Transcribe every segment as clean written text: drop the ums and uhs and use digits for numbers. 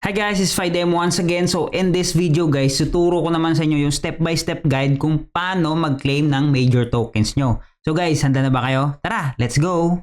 Hi guys, it's Fidem once again. So in this video guys, tuturo ko naman sa inyo yung step-by-step guide kung paano mag-claim ng major tokens nyo. So guys, handa na ba kayo? Tara, let's go!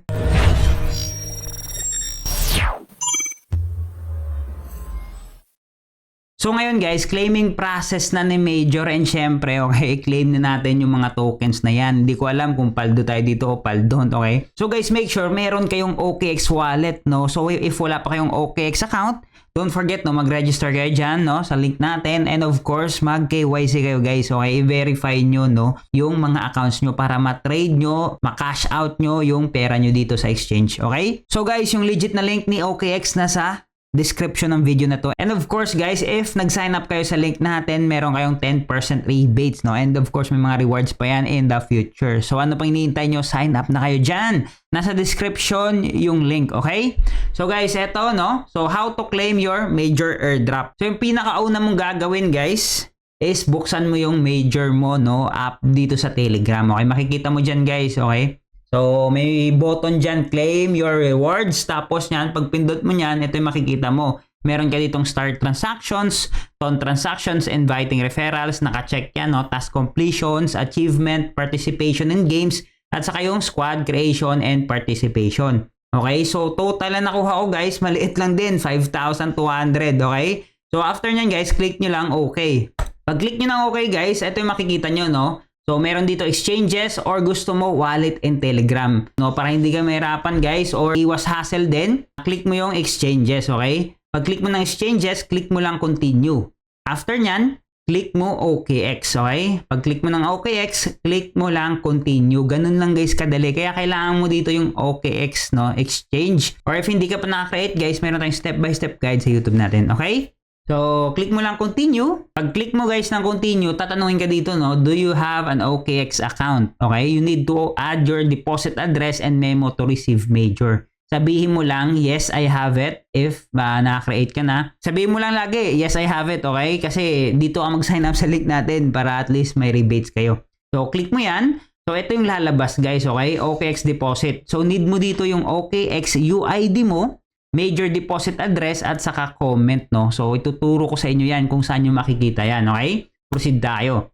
So ngayon guys, claiming process na ni Major and syempre, okay, claim na natin yung mga tokens na yan. Hindi ko alam kung paldo tayo dito o paldon, okay? So guys, make sure meron kayong OKX wallet, no? So if wala pa kayong OKX account, don't forget, no, mag-register kayo dyan, no, sa link natin. And of course, mag-KYC kayo guys, okay? I-verify nyo, no, yung mga accounts nyo para ma-trade nyo, ma-cash out nyo yung pera nyo dito sa exchange, okay? So guys, yung legit na link ni OKX nasa description ng video na to. And of course guys, if nag-sign up kayo sa link natin, meron kayong 10% rebates, no? And of course, may mga rewards pa yan in the future. So ano pang hinihintay nyo? Sign up na kayo dyan. Nasa description yung link, okay? So guys, eto, no? So how to claim your major airdrop. So yung pinakauna mong gagawin guys, is buksan mo yung major mo, no, app dito sa Telegram, okay? Makikita mo dyan guys, okay? So, may button dyan, claim your rewards. Tapos yan, pag pindot mo yan, ito yung makikita mo. Meron ka ditong start transactions, ton transactions, inviting referrals, naka-check yan, no? Task completions, achievement, participation in games, at saka yung squad creation and participation. Okay, so total na nakuha ko guys, maliit lang din, 5,200, okay? So, after nyan guys, click nyo lang okay. Pag click nyo ng okay guys, ito yung makikita nyo, no? So, meron dito exchanges or gusto mo wallet and Telegram. No, para hindi ka mahirapan guys or iwas hassle din, click mo yung exchanges, okay? Pag click mo ng exchanges, click mo lang continue. After nyan, click mo OKX, okay? Pag click mo ng OKX, click mo lang continue. Ganun lang guys kadali. Kaya kailangan mo dito yung OKX, no, exchange. Or if hindi ka pa nakaka-create guys, meron tayong step-by-step guide sa YouTube natin, okay? So, click mo lang continue. Pag click mo guys ng continue, tatanungin ka dito, no, do you have an OKX account? Okay, you need to add your deposit address and memo to receive major. Sabihin mo lang, yes, I have it. If na-create ka na, sabihin mo lang lagi, yes, I have it, okay? Kasi dito ka mag-sign up sa link natin para at least may rebates kayo. So, click mo yan. So, ito yung lalabas guys, okay? OKX deposit. So, need mo dito yung OKX UID mo, major deposit address at saka comment, no? So, ituturo ko sa inyo yan kung saan nyo makikita yan, okay? Proceed tayo.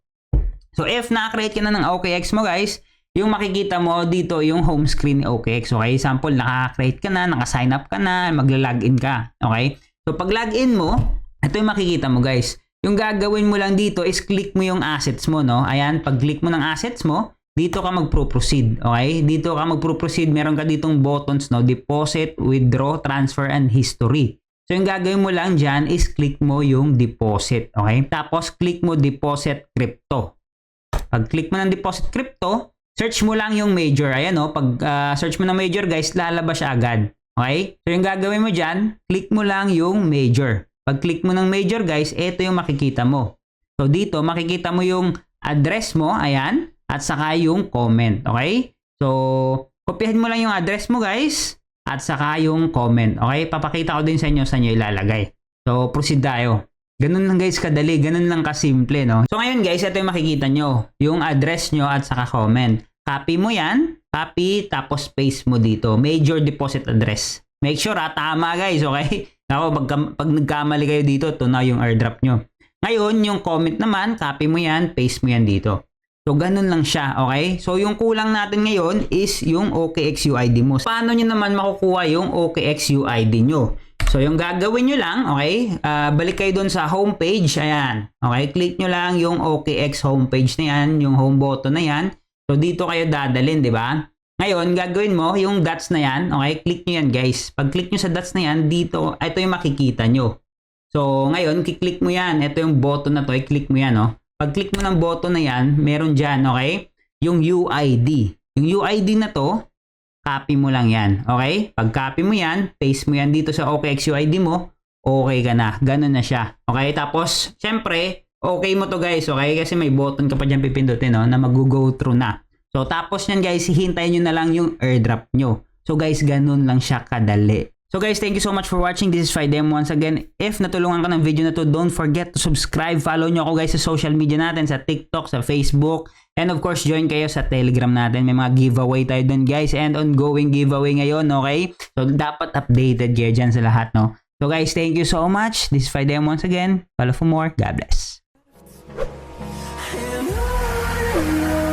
So, if na-create ka na ng OKX mo, guys, yung makikita mo dito yung home screen ni OKX, okay? Sample, naka-create ka na, naka-sign up ka na, magla-login ka, okay? So, pag login mo, ito yung makikita mo, guys. Yung gagawin mo lang dito is click mo yung assets mo, no? Ayan, pag click mo ng assets mo, dito ka mag-proceed, okay? Dito ka mag-proceed, meron ka ditong buttons, no? Deposit, withdraw, transfer, and history. So, yung gagawin mo lang dyan is click mo yung deposit, okay? Tapos, click mo deposit crypto. Pag click mo ng deposit crypto, search mo lang yung major. Ayan, no? Pag search mo ng major, guys, lalabas siya agad, okay? So, yung gagawin mo dyan, click mo lang yung major. Pag click mo ng major, guys, ito yung makikita mo. So, dito, makikita mo yung address mo, ayan, at saka yung comment, okay? So, kopyahin mo lang yung address mo, guys, at saka yung comment, okay? Papakita ko din sa inyo saan nyo ilalagay. So, proceed tayo. Ganun lang, guys, kadali. Ganun lang kasimple, no? So, ngayon, guys, ito yung makikita nyo. Yung address nyo at saka comment. Copy mo yan. Copy, tapos paste mo dito. Major deposit address. Make sure, tama, guys, okay? Ako, pag nagkamali kayo dito, ito na yung airdrop nyo. Ngayon, yung comment naman, copy mo yan, paste mo yan dito. So, ganun lang siya, okay? So, yung kulang natin ngayon is yung OKX UID mo. Paano nyo naman makukuha yung OKX UID nyo? So, yung gagawin nyo lang, okay? Balik kayo dun sa homepage, ayan. Okay, click nyo lang yung OKX homepage na yan, yung home button na yan. So, dito kayo dadalhin, di ba? Ngayon, gagawin mo yung dots na yan, okay? Click nyo yan, guys. Pag click nyo sa dots na yan, dito, ito yung makikita nyo. So, ngayon, kiklik mo yan. Ito yung button na to, i-click mo yan, no? Pag click mo ng button na yan, meron dyan, okay? Yung UID. Yung UID na to, copy mo lang yan, okay? Pag copy mo yan, paste mo yan dito sa OKX UID mo, okay ka na. Ganun na siya. Okay? Tapos, syempre, okay mo to guys, okay? Kasi may button ka pa dyan pipindutin, no? Na mag-go through na. So, tapos yan guys, hintayin nyo na lang yung airdrop nyo. So guys, ganun lang siya kadali. So guys, thank you so much for watching. This is Fidem once again. If natulungan ka ng video na to, don't forget to subscribe. Follow nyo ako guys sa social media natin, sa TikTok, sa Facebook. And of course, join kayo sa Telegram natin. May mga giveaway tayo dun guys. And ongoing giveaway ngayon, okay? So dapat updated kayo dyan sa lahat, no? So guys, thank you so much. This is Fidem once again. Follow for more. God bless. And on